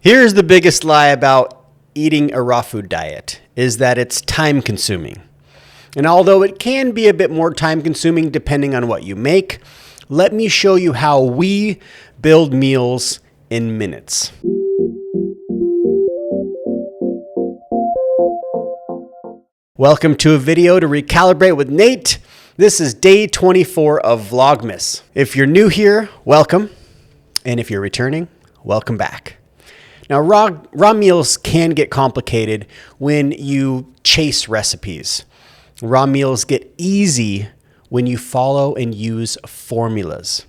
Here's the biggest lie about eating a raw food diet is that it's time consuming. And although it can be a bit more time consuming depending on what you make, let me show you how we build meals in minutes. Welcome to a video to recalibrate with Nate. This is day 24 of VlogMass. If you're new here, welcome. And if you're returning, welcome back. Now, raw meals can get complicated when you chase recipes. Raw meals get easy when you follow and use formulas.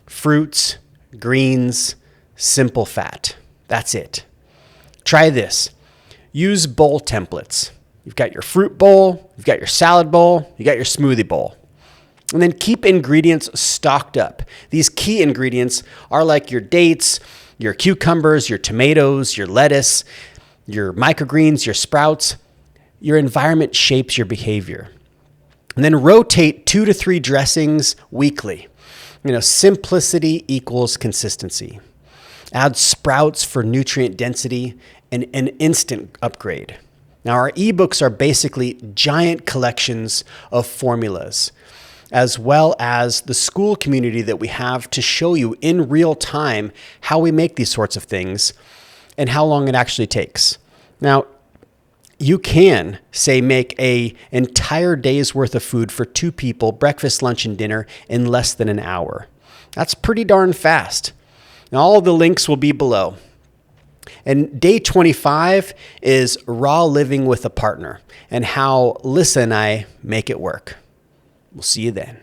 Fruits, greens, simple fat. That's it. Try this. Use bowl templates. You've got your fruit bowl, you've got your salad bowl, you got your smoothie bowl. And then keep ingredients stocked up. These key ingredients are like your dates, your cucumbers, your tomatoes, your lettuce, your microgreens, your sprouts. Your environment shapes your behavior. And then rotate 2 to 3 dressings weekly. Simplicity equals consistency. Add sprouts for nutrient density and an instant upgrade. Now, our ebooks are basically giant collections of formulas, as well as the school community that we have to show you in real time how we make these sorts of things and how long it actually takes. Now, you can, say, make an entire day's worth of food for 2 people, breakfast, lunch, and dinner in less than an hour. That's pretty darn fast. Now, all of the links will be below. And day 25 is raw living with a partner and how Lisa and I make it work. We'll see you then.